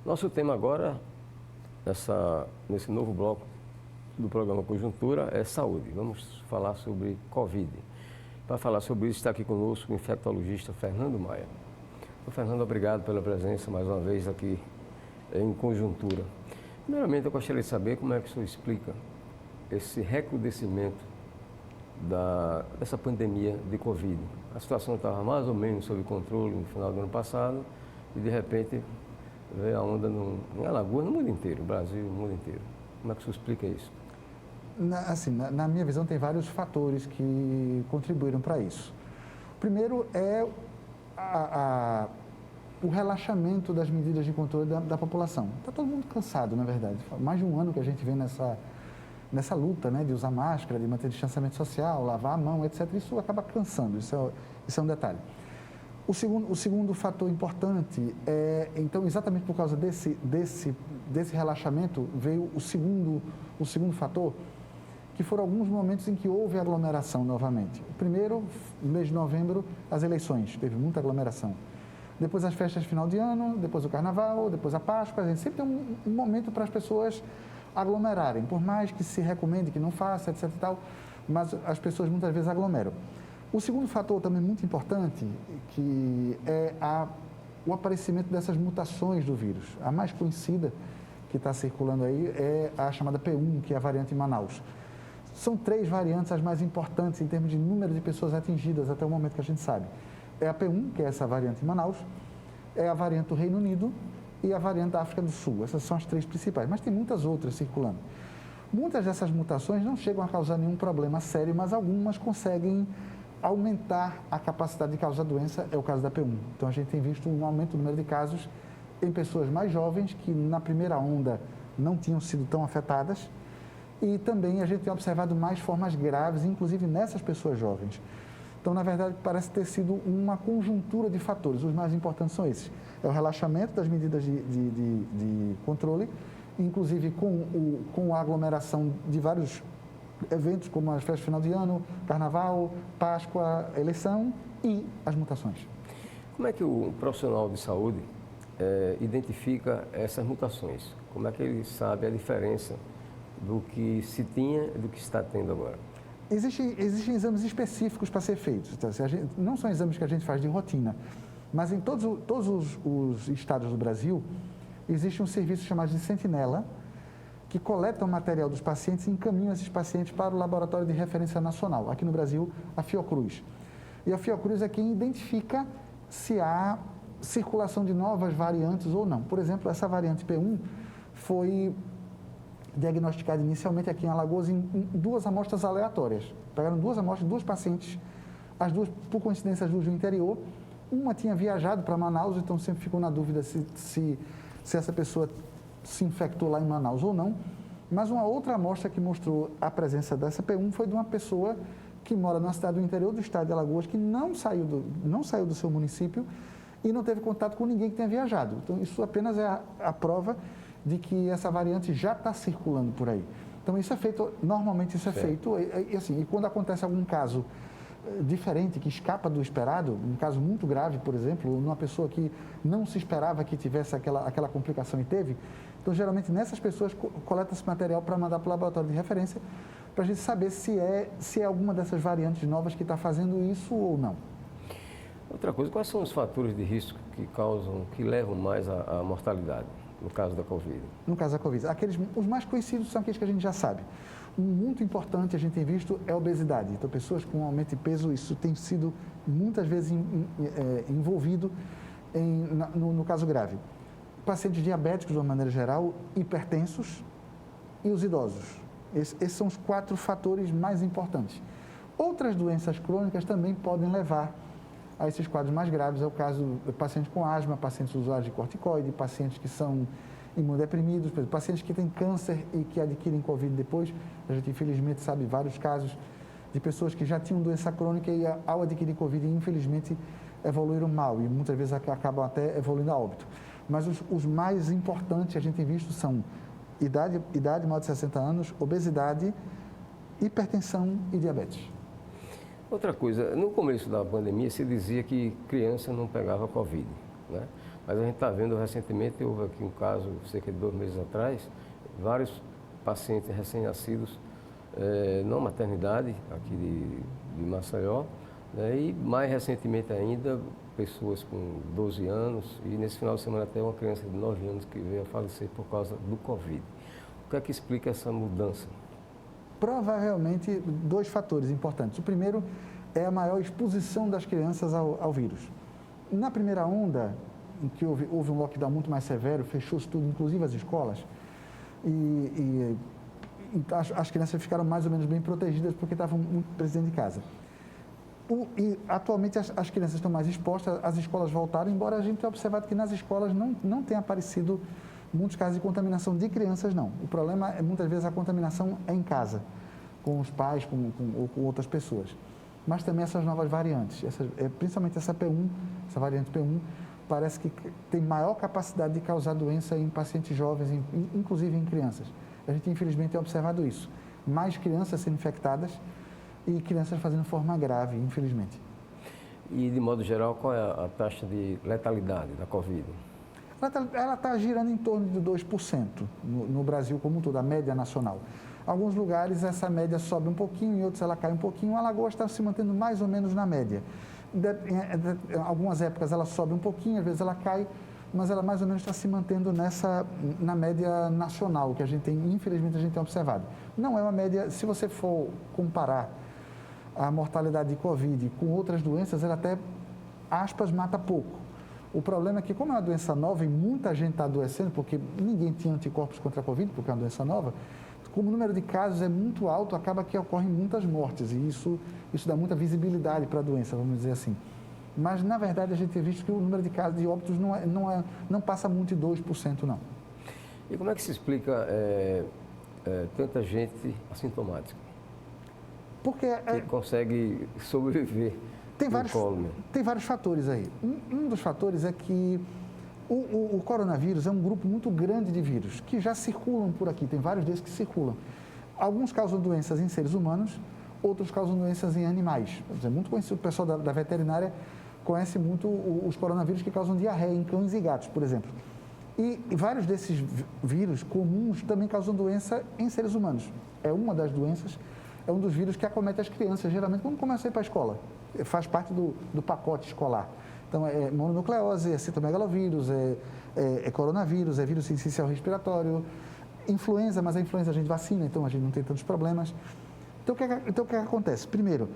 Nosso tema agora, nesse novo bloco do programa Conjuntura, é saúde. Vamos falar sobre Covid. Para falar sobre isso, está aqui conosco o infectologista Fernando Maia. Fernando, obrigado pela presença mais uma vez aqui em Conjuntura. Primeiramente, eu gostaria de saber como é que o senhor explica esse recrudescimento dessa pandemia de Covid. A situação estava mais ou menos sob controle no final do ano passado e, de repente, veio a onda em Alagoas, no mundo inteiro, no Brasil, no mundo inteiro. Como é que o senhor explica isso? Na minha visão, tem vários fatores que contribuíram para isso. Primeiro é o relaxamento das medidas de controle da população. Está todo mundo cansado, na verdade. Mais de um ano que a gente vem nessa luta, né, de usar máscara, de manter distanciamento social, lavar a mão, etc. Isso acaba cansando, isso é um detalhe. O segundo fator importante é, então, exatamente por causa desse relaxamento, veio o segundo fator, que foram alguns momentos em que houve aglomeração novamente. O primeiro, no mês de novembro, as eleições, teve muita aglomeração. Depois as festas de final de ano, depois o carnaval, depois a Páscoa, a gente sempre tem um momento para as pessoas aglomerarem, por mais que se recomende que não faça, etc. e tal, mas as pessoas muitas vezes aglomeram. O segundo fator também muito importante, que é o aparecimento dessas mutações do vírus. A mais conhecida que está circulando aí é a chamada P1, que é a variante em Manaus. São 3 variantes as mais importantes em termos de número de pessoas atingidas até o momento que a gente sabe. É a P1, que é essa variante em Manaus, é a variante do Reino Unido e a variante da África do Sul. Essas são as 3 principais, mas tem muitas outras circulando. Muitas dessas mutações não chegam a causar nenhum problema sério, mas algumas conseguem aumentar a capacidade de causar doença, é o caso da P1. Então, a gente tem visto um aumento do número de casos em pessoas mais jovens que na primeira onda não tinham sido tão afetadas e também a gente tem observado mais formas graves, inclusive nessas pessoas jovens. Então, na verdade, parece ter sido uma conjuntura de fatores. Os mais importantes são esses. É o relaxamento das medidas de controle, inclusive com a aglomeração de vários eventos, como as festas de final de ano, carnaval, Páscoa, eleição e as mutações. Como é que o profissional de saúde identifica essas mutações? Como é que ele sabe a diferença do que se tinha e do que está tendo agora? Existem exames específicos para ser feitos. Então, não são exames que a gente faz de rotina, mas em todos os estados do Brasil, existe um serviço chamado de Sentinela, que coleta o material dos pacientes e encaminha esses pacientes para o Laboratório de Referência Nacional, aqui no Brasil, a Fiocruz. E a Fiocruz é quem identifica se há circulação de novas variantes ou não. Por exemplo, essa variante P1 foi diagnosticada inicialmente aqui em Alagoas em 2 amostras aleatórias. Pegaram 2 amostras, 2 pacientes, as 2, por coincidência, as 2 do interior. Uma tinha viajado para Manaus, então sempre ficou na dúvida se essa pessoa se infectou lá em Manaus ou não. Mas uma outra amostra que mostrou a presença dessa P1 foi de uma pessoa que mora na cidade do interior do estado de Alagoas, que não saiu do seu município e não teve contato com ninguém que tenha viajado. Então, isso apenas é a prova de que essa variante já está circulando por aí. Então, isso é feito, normalmente isso é feito, e quando acontece algum caso diferente, que escapa do esperado, um caso muito grave, por exemplo, numa pessoa que não se esperava que tivesse aquela complicação e teve, então, geralmente, nessas pessoas, coleta esse material para mandar para o laboratório de referência, para a gente saber se é alguma dessas variantes novas que está fazendo isso ou não. Outra coisa, quais são os fatores de risco que levam mais à mortalidade? No caso da Covid? No caso da Covid. Os mais conhecidos são aqueles que a gente já sabe. Um muito importante, a gente tem visto, é a obesidade. Então, pessoas com aumento de peso, isso tem sido muitas vezes envolvido no caso grave. Pacientes diabéticos, de uma maneira geral, hipertensos e os idosos. Esses são os 4 fatores mais importantes. Outras doenças crônicas também podem levar a esses quadros mais graves. É o caso de pacientes com asma, pacientes usuários de corticoide, pacientes que são imunodeprimidos, pacientes que têm câncer e que adquirem Covid depois. A gente, infelizmente, sabe vários casos de pessoas que já tinham doença crônica e, ao adquirir Covid, infelizmente, evoluíram mal e muitas vezes acabam até evoluindo a óbito. Mas os mais importantes que a gente tem visto são idade maior de 60 anos, obesidade, hipertensão e diabetes. Outra coisa, no começo da pandemia se dizia que criança não pegava Covid, né? Mas a gente está vendo recentemente, houve aqui um caso, cerca de 2 meses atrás, vários pacientes recém-nascidos na maternidade aqui de Maceió, né, e mais recentemente ainda, pessoas com 12 anos e nesse final de semana até uma criança de 9 anos que veio a falecer por causa do Covid. O que é que explica essa mudança? Provavelmente 2 fatores importantes. O primeiro é a maior exposição das crianças ao vírus. Na primeira onda, em que houve um lockdown muito mais severo, fechou-se tudo, inclusive as escolas, e as crianças ficaram mais ou menos bem protegidas porque estavam muito presas dentro de casa. E atualmente as crianças estão mais expostas, as escolas voltaram, embora a gente tenha observado que nas escolas não tenha aparecido muitos casos de contaminação de crianças, não. O problema é muitas vezes a contaminação em casa, com os pais ou com outras pessoas. Mas também essas novas variantes, principalmente essa P1, essa variante P1, parece que tem maior capacidade de causar doença em pacientes jovens, inclusive em crianças. A gente, infelizmente, tem observado isso. Mais crianças sendo infectadas e crianças fazendo forma grave, infelizmente. E, de modo geral, qual é a taxa de letalidade da Covid? Ela está girando em torno de 2% no Brasil como um todo, a média nacional. Em alguns lugares essa média sobe um pouquinho, em outros ela cai um pouquinho. A Alagoas está se mantendo mais ou menos na média. Em algumas épocas ela sobe um pouquinho, às vezes ela cai, mas ela mais ou menos está se mantendo na média nacional, que a gente tem, infelizmente, a gente tem observado. Não é uma média, se você for comparar a mortalidade de Covid com outras doenças, ela até, aspas, mata pouco. O problema é que, como é uma doença nova e muita gente está adoecendo, porque ninguém tinha anticorpos contra a Covid, porque é uma doença nova, como o número de casos é muito alto, acaba que ocorrem muitas mortes, e isso dá muita visibilidade para a doença, vamos dizer assim. Mas, na verdade, a gente tem visto que o número de casos de óbitos não passa muito de 2%, não. E como é que se explica tanta gente assintomática? Porque que consegue sobreviver tem vários fatores aí. Um dos fatores é que o coronavírus é um grupo muito grande de vírus que já circulam por aqui, tem vários deles que circulam. Alguns causam doenças em seres humanos, outros causam doenças em animais. É muito conhecido, o pessoal da veterinária conhece muito os coronavírus que causam diarreia em cães e gatos, por exemplo. E vários desses vírus comuns também causam doença em seres humanos. É uma das doenças, é um dos vírus que acomete as crianças, geralmente quando começam a ir para a escola. Faz parte do pacote escolar. Então, é mononucleose, é citomegalovírus, é coronavírus, é vírus sincicial respiratório, influenza, mas a influenza a gente vacina, então a gente não tem tantos problemas. Então, o que acontece? Primeiro,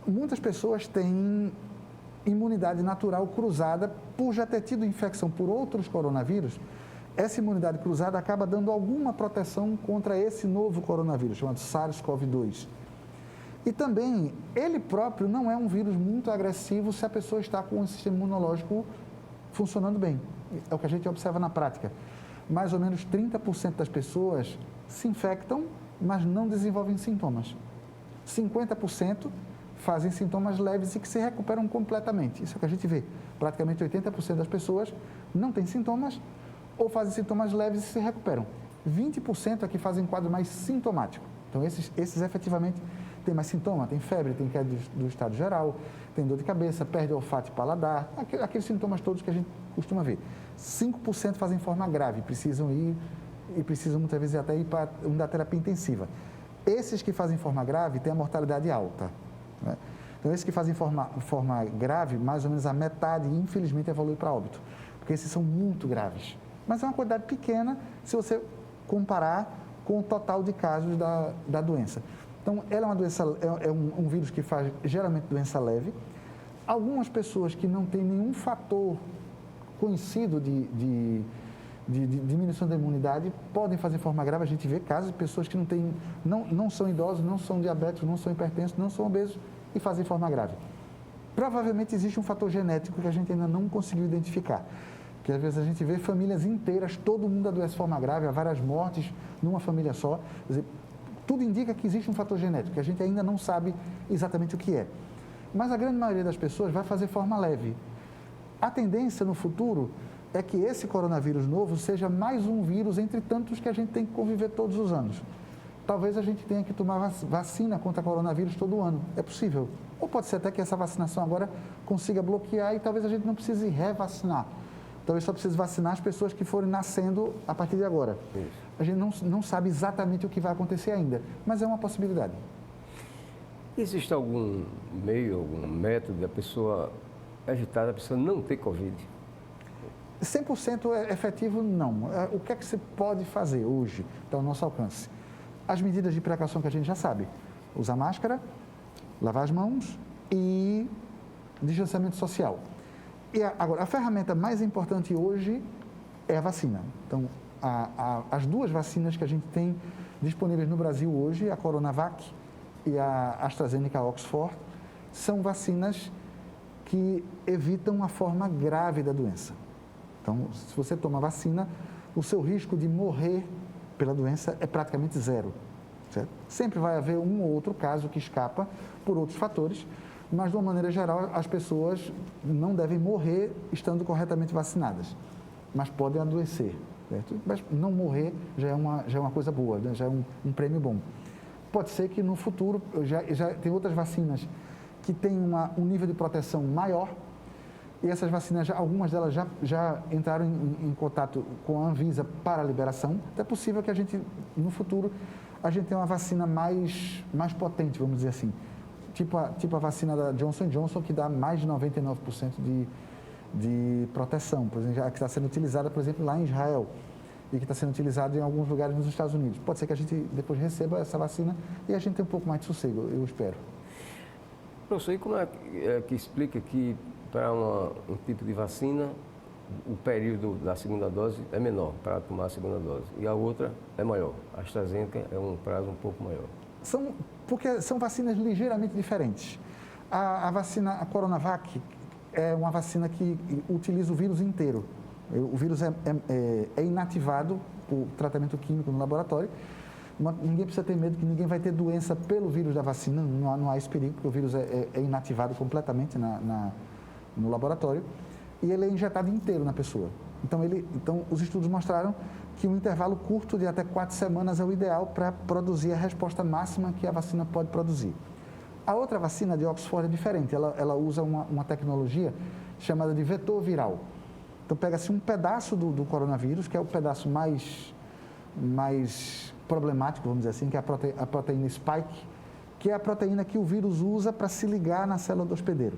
muitas pessoas têm imunidade natural cruzada por já ter tido infecção por outros coronavírus. Essa imunidade cruzada acaba dando alguma proteção contra esse novo coronavírus, chamado SARS-CoV-2. E também, ele próprio não é um vírus muito agressivo se a pessoa está com o sistema imunológico funcionando bem. É o que a gente observa na prática. Mais ou menos 30% das pessoas se infectam, mas não desenvolvem sintomas. 50% fazem sintomas leves e que se recuperam completamente. Isso é o que a gente vê. Praticamente 80% das pessoas não têm sintomas ou fazem sintomas leves e se recuperam. 20% é que fazem quadro mais sintomático. Então, esses efetivamente têm mais sintoma, tem febre, tem queda do estado geral, tem dor de cabeça, perde olfato e paladar, aqueles sintomas todos que a gente costuma ver. 5% fazem forma grave, precisam ir e precisam muitas vezes até ir para uma terapia intensiva. Esses que fazem forma grave têm a mortalidade alta, né? Então, esses que fazem forma grave, mais ou menos a metade, infelizmente, evolui para óbito, porque esses são muito graves. Mas é uma quantidade pequena se você comparar com o total de casos da doença. Então, ela é uma doença, é um vírus que faz geralmente doença leve. Algumas pessoas que não têm nenhum fator conhecido de diminuição da imunidade podem fazer forma grave. A gente vê casos de pessoas que não são idosos, não são diabéticos, não são hipertensos, não são obesos e fazem forma grave. Provavelmente existe um fator genético que a gente ainda não conseguiu identificar. Porque às vezes a gente vê famílias inteiras, todo mundo adoece de forma grave, há várias mortes numa família só. Quer dizer, tudo indica que existe um fator genético, que a gente ainda não sabe exatamente o que é. Mas a grande maioria das pessoas vai fazer forma leve. A tendência no futuro é que esse coronavírus novo seja mais um vírus entre tantos que a gente tem que conviver todos os anos. Talvez a gente tenha que tomar vacina contra coronavírus todo ano. É possível. Ou pode ser até que essa vacinação agora consiga bloquear e talvez a gente não precise revacinar. Talvez só precise vacinar as pessoas que forem nascendo a partir de agora. Isso. A gente não sabe exatamente o que vai acontecer ainda, mas é uma possibilidade. Existe algum meio, algum método da pessoa evitar a pessoa não ter Covid? 100% efetivo, não. O que é que você pode fazer hoje, está ao nosso alcance? As medidas de precaução que a gente já sabe. Usar máscara, lavar as mãos e distanciamento social. E agora, a ferramenta mais importante hoje é a vacina. Então, as duas vacinas que a gente tem disponíveis no Brasil hoje, a Coronavac e a AstraZeneca Oxford, são vacinas que evitam a forma grave da doença. Então, se você toma vacina, o seu risco de morrer pela doença é praticamente zero. Certo? Sempre vai haver um ou outro caso que escapa por outros fatores, mas de uma maneira geral as pessoas não devem morrer estando corretamente vacinadas, mas podem adoecer. Certo? Mas não morrer já é uma coisa boa, né? Já é um prêmio bom. Pode ser que no futuro, já tem outras vacinas que têm um nível de proteção maior, e essas vacinas, algumas delas já entraram em contato com a Anvisa para a liberação. É possível que a gente, no futuro, a gente tenha uma vacina mais potente, vamos dizer assim. Tipo a vacina da Johnson & Johnson, que dá mais de 99% de proteção, por exemplo, que está sendo utilizada, por exemplo, lá em Israel, e que está sendo utilizada em alguns lugares nos Estados Unidos. Pode ser que a gente depois receba essa vacina e a gente tenha um pouco mais de sossego, eu espero. Professor, e como é que explica que para um tipo de vacina o período da segunda dose é menor para tomar a segunda dose e a outra é maior? A AstraZeneca é um prazo um pouco maior. Porque são vacinas ligeiramente diferentes. A vacina, a Coronavac, é uma vacina que utiliza o vírus inteiro. O vírus é inativado por tratamento químico no laboratório. Ninguém precisa ter medo que ninguém vai ter doença pelo vírus da vacina, não há esse perigo, porque o vírus é inativado completamente no laboratório e ele é injetado inteiro na pessoa. Então, os estudos mostraram que um intervalo curto de até 4 semanas é o ideal para produzir a resposta máxima que a vacina pode produzir. A outra vacina de Oxford é diferente, ela usa uma tecnologia chamada de vetor viral. Então, pega-se um pedaço do coronavírus, que é o pedaço mais problemático, vamos dizer assim, que é a proteína spike, que é a proteína que o vírus usa para se ligar na célula do hospedeiro.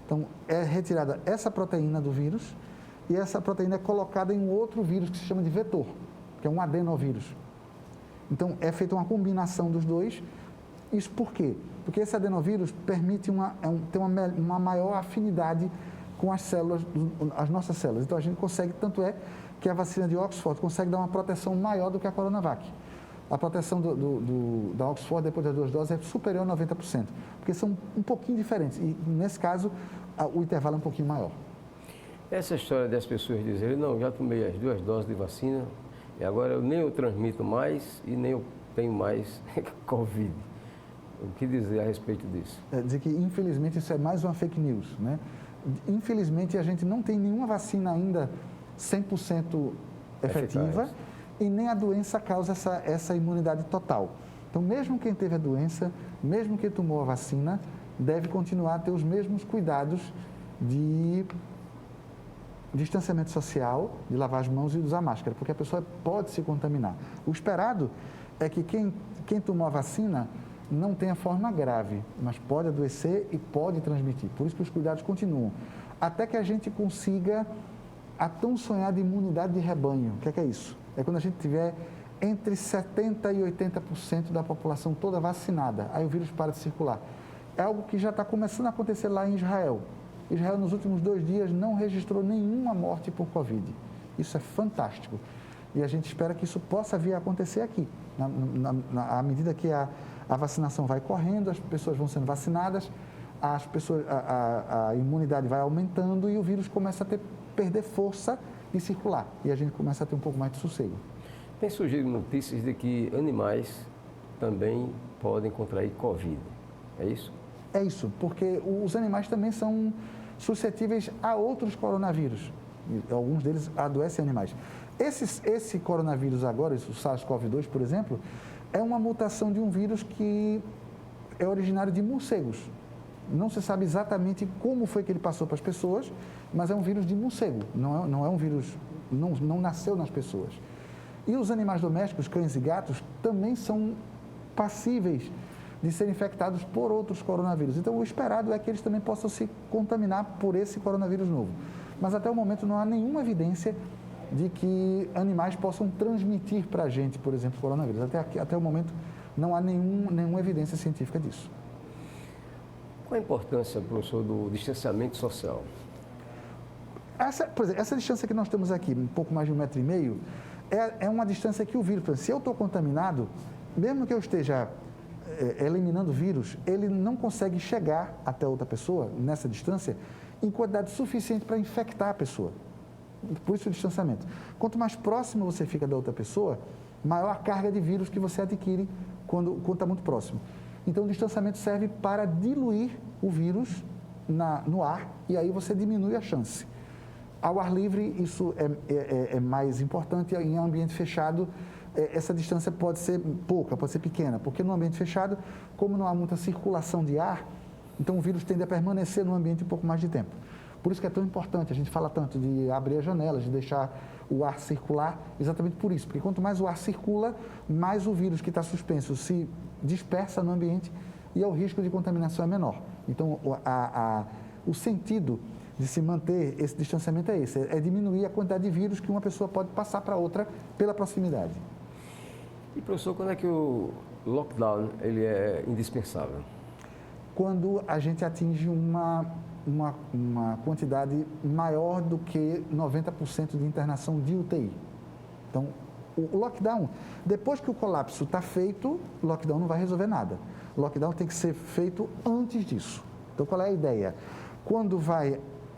Então, é retirada essa proteína do vírus e essa proteína é colocada em um outro vírus que se chama de vetor, que é um adenovírus. Então, é feita uma combinação dos dois. Isso por quê? Porque esse adenovírus permite ter uma maior afinidade com as células, as nossas células. Então, a gente consegue, tanto é que a vacina de Oxford consegue dar uma proteção maior do que a Coronavac. A proteção da Oxford, depois das 2 doses, é superior a 90%, porque são um pouquinho diferentes. E, nesse caso, o intervalo é um pouquinho maior. Essa história das pessoas dizerem, não, já tomei as 2 doses de vacina e agora eu transmito mais e nem eu tenho mais Covid. O que dizer a respeito disso? Dizer que, infelizmente, isso é mais uma fake news, né? Infelizmente, a gente não tem nenhuma vacina ainda 100% efetiva e nem a doença causa essa imunidade total. Então, mesmo quem teve a doença, mesmo quem tomou a vacina, deve continuar a ter os mesmos cuidados de distanciamento social, de lavar as mãos e de usar máscara, porque a pessoa pode se contaminar. O esperado é que quem tomou a vacina não tenha forma grave, mas pode adoecer e pode transmitir. Por isso que os cuidados continuam. Até que a gente consiga a tão sonhada imunidade de rebanho. O que é isso? É quando a gente tiver entre 70% e 80% da população toda vacinada. Aí o vírus para de circular. É algo que já está começando a acontecer lá em Israel. Israel, nos últimos 2 dias, não registrou nenhuma morte por Covid. Isso é fantástico. E a gente espera que isso possa vir a acontecer aqui. À medida que a vacinação vai correndo, as pessoas vão sendo vacinadas, a imunidade vai aumentando e o vírus começa a perder força de circular. E a gente começa a ter um pouco mais de sossego. Tem surgido notícias de que animais também podem contrair Covid. É isso? É isso, porque os animais também são suscetíveis a outros coronavírus. Alguns deles adoecem animais. Esse coronavírus agora, o SARS-CoV-2, por exemplo, é uma mutação de um vírus que é originário de morcegos. Não se sabe exatamente como foi que ele passou para as pessoas, mas é um vírus de morcego, não é um vírus, não nasceu nas pessoas. E os animais domésticos, cães e gatos, também são passíveis de serem infectados por outros coronavírus. Então, o esperado é que eles também possam se contaminar por esse coronavírus novo. Mas até o momento não há nenhuma evidência de que animais possam transmitir para a gente, por exemplo, coronavírus. Até o momento não há nenhuma evidência científica disso. Qual a importância, professor, do distanciamento social? Por exemplo, essa distância que nós temos aqui, um pouco mais de 1,5 metro, é uma distância que o vírus, por exemplo, se eu estou contaminado, mesmo que eu esteja eliminando o vírus, ele não consegue chegar até outra pessoa, nessa distância, em quantidade suficiente para infectar a pessoa. Por isso o distanciamento. Quanto mais próximo você fica da outra pessoa, maior a carga de vírus que você adquire quando está muito próximo. Então, o distanciamento serve para diluir o vírus no ar e aí você diminui a chance. Ao ar livre, isso é mais importante. Em ambiente fechado, essa distância pode ser pouca, pode ser pequena, porque no ambiente fechado, como não há muita circulação de ar, então o vírus tende a permanecer no ambiente um pouco mais de tempo. Por isso que é tão importante, a gente fala tanto de abrir as janelas, de deixar o ar circular, exatamente por isso, porque quanto mais o ar circula, mais o vírus que está suspenso se dispersa no ambiente e o risco de contaminação é menor. Então, o sentido de se manter esse distanciamento é esse, é diminuir a quantidade de vírus que uma pessoa pode passar para outra pela proximidade. E, professor, quando é que o lockdown ele é indispensável? Quando a gente atinge uma quantidade maior do que 90% de internação de UTI. Então, o lockdown, depois que o colapso está feito, o lockdown não vai resolver nada. O lockdown tem que ser feito antes disso. Então, qual é a ideia? Quando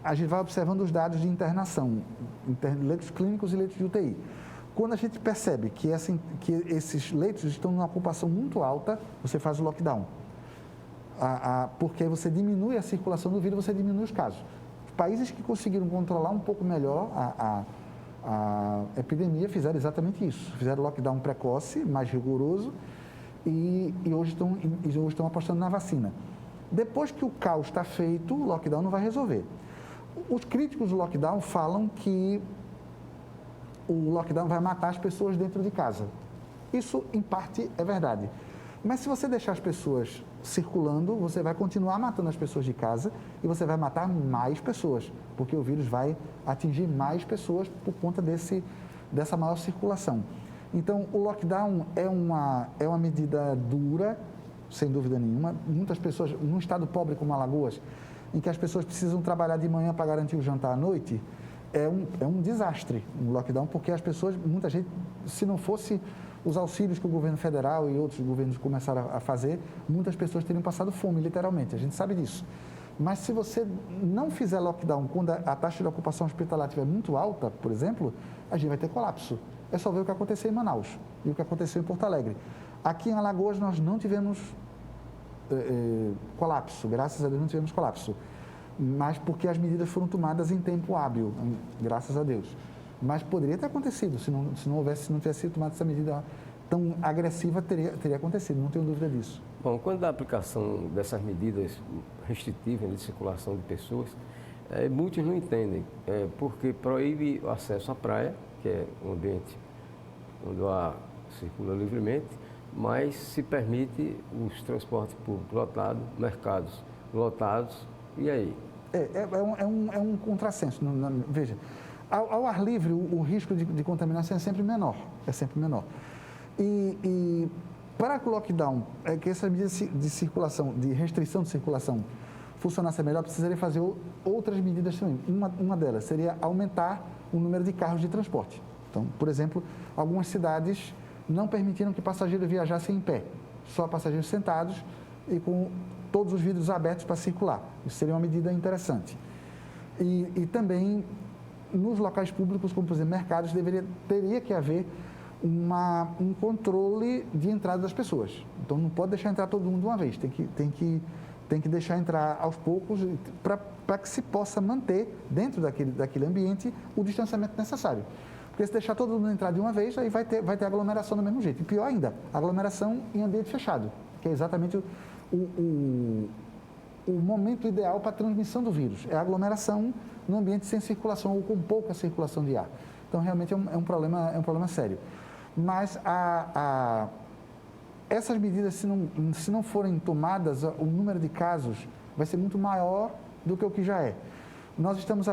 a gente vai observando os dados de internação, leitos clínicos e leitos de UTI. Quando a gente percebe que esses leitos estão numa ocupação muito alta, você faz o lockdown. Porque você diminui a circulação do vírus, você diminui os casos. Os países que conseguiram controlar um pouco melhor a epidemia fizeram exatamente isso. Fizeram lockdown precoce, mais rigoroso, e hoje estão apostando na vacina. Depois que o caos está feito, o lockdown não vai resolver. Os críticos do lockdown falam que o lockdown vai matar as pessoas dentro de casa. Isso, em parte, é verdade. Mas se você deixar as pessoas circulando, você vai continuar matando as pessoas de casa e você vai matar mais pessoas, porque o vírus vai atingir mais pessoas por conta dessa maior circulação. Então, o lockdown é uma medida dura, sem dúvida nenhuma. Muitas pessoas, num estado pobre como Alagoas, em que as pessoas precisam trabalhar de manhã para garantir o jantar à noite, é um desastre o lockdown, porque as pessoas, muita gente, se não fosse os auxílios que o governo federal e outros governos começaram a fazer, muitas pessoas teriam passado fome, literalmente, a gente sabe disso. Mas se você não fizer lockdown quando a taxa de ocupação hospitalar estiver muito alta, por exemplo, a gente vai ter colapso. É só ver o que aconteceu em Manaus e o que aconteceu em Porto Alegre. Aqui em Alagoas nós não tivemos colapso, graças a Deus não tivemos colapso, mas porque as medidas foram tomadas em tempo hábil, graças a Deus. Mas poderia ter acontecido, se não tivesse sido tomada essa medida tão agressiva, teria acontecido, não tenho dúvida disso. Bom, quando da aplicação dessas medidas restritivas de circulação de pessoas, muitos não entendem, porque proíbe o acesso à praia, que é um ambiente onde o ar circula livremente, mas se permite os transportes públicos lotados, mercados lotados, e aí? É um contrassenso. Veja, ao ar livre, o risco de contaminação é sempre menor. E para que o lockdown, que essas medidas de circulação, de restrição de circulação, funcionasse melhor, precisaria fazer outras medidas também. Uma delas seria aumentar o número de carros de transporte. Então, por exemplo, algumas cidades não permitiram que passageiros viajassem em pé, só passageiros sentados e com todos os vidros abertos para circular. Isso seria uma medida interessante. E também, nos locais públicos, como por exemplo mercados, teria que haver um controle de entrada das pessoas. Então, não pode deixar entrar todo mundo de uma vez, tem que deixar entrar aos poucos para que se possa manter dentro daquele ambiente o distanciamento necessário. Porque se deixar todo mundo entrar de uma vez, aí vai ter aglomeração do mesmo jeito. E pior ainda, aglomeração em ambiente fechado, que é exatamente o momento ideal para a transmissão do vírus. É a aglomeração no ambiente sem circulação ou com pouca circulação de ar. Então, realmente é um problema sério. Mas essas medidas, se não forem tomadas, o número de casos vai ser muito maior do que o que já é. Nós estamos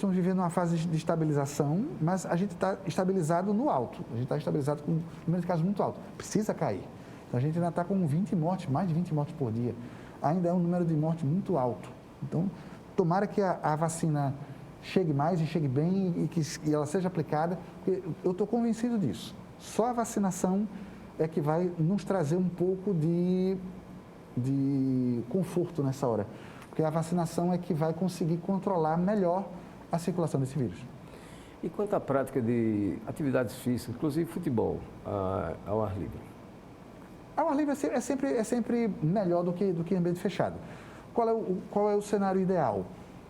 vivendo uma fase de estabilização, mas a gente está estabilizado no alto. A gente está estabilizado com um número de casos muito alto. Precisa cair. Então, a gente ainda está com 20 mortes, mais de 20 mortes por dia. Ainda é um número de mortes muito alto. Então, tomara que a vacina chegue mais e chegue bem e ela seja aplicada, porque eu estou convencido disso. Só a vacinação é que vai nos trazer um pouco de conforto nessa hora. Porque a vacinação é que vai conseguir controlar melhor a circulação desse vírus. E quanto à prática de atividades físicas, inclusive futebol, ao ar livre? Ao ar livre é sempre melhor do que ambiente fechado. Qual é o cenário ideal?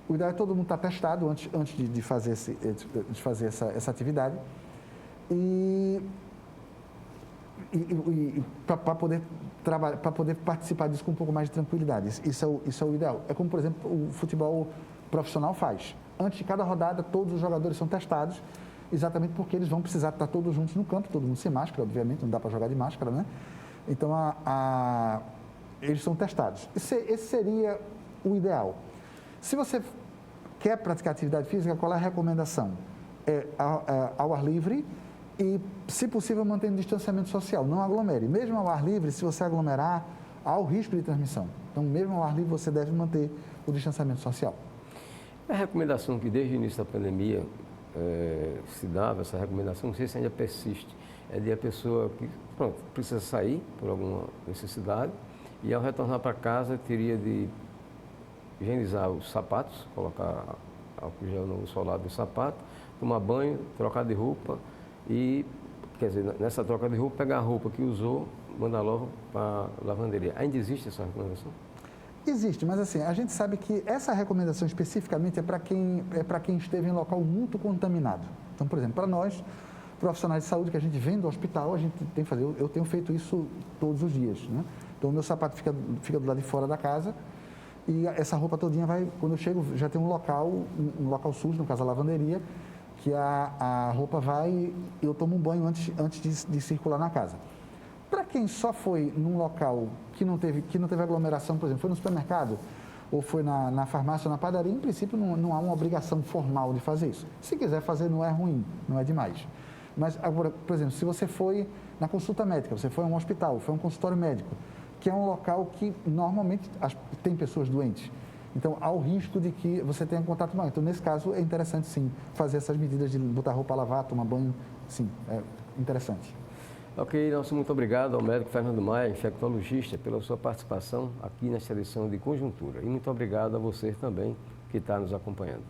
O ideal é todo mundo estar testado antes de fazer essa atividade e para poder participar disso com um pouco mais de tranquilidade. Isso é o ideal. É como, por exemplo, o futebol profissional faz. Antes de cada rodada, todos os jogadores são testados, exatamente porque eles vão precisar estar todos juntos no campo, todo mundo sem máscara, obviamente, não dá para jogar de máscara, né? Então, eles são testados. Esse seria o ideal. Se você quer praticar atividade física, qual é a recomendação? Ao ar livre e, se possível, mantendo distanciamento social. Não aglomere. Mesmo ao ar livre, se você aglomerar, há o risco de transmissão. Então, mesmo ao ar livre, você deve manter o distanciamento social. A recomendação que desde o início da pandemia se dava, essa recomendação, não sei se ainda persiste, é de a pessoa que precisa sair por alguma necessidade e, ao retornar para casa, teria de higienizar os sapatos, colocar álcool gel no solado do sapato, tomar banho, trocar de roupa e, quer dizer, nessa troca de roupa, pegar a roupa que usou, mandar logo para a lavanderia. Ainda existe essa recomendação? Existe, mas assim, a gente sabe que essa recomendação especificamente é para quem esteve em local muito contaminado. Então, por exemplo, para nós, profissionais de saúde que a gente vem do hospital, a gente tem que fazer, eu tenho feito isso todos os dias, né? Então, o meu sapato fica do lado de fora da casa e essa roupa todinha vai, quando eu chego, já tem um local sujo, no caso a lavanderia, que a roupa vai e eu tomo um banho antes de circular na casa. Para quem só foi num local que não teve aglomeração, por exemplo, foi no supermercado ou foi na farmácia ou na padaria, em princípio não há uma obrigação formal de fazer isso. Se quiser fazer, não é ruim, não é demais. Mas agora, por exemplo, se você foi na consulta médica, você foi a um hospital, foi a um consultório médico, que é um local que normalmente tem pessoas doentes. Então, há o risco de que você tenha contato maior. Então, nesse caso, é interessante, sim, fazer essas medidas de botar roupa a lavar, tomar banho, sim, é interessante. Ok, Nelson, muito obrigado ao médico Fernando Maia, infectologista, pela sua participação aqui nesta edição de Conjuntura. E muito obrigado a você também que está nos acompanhando.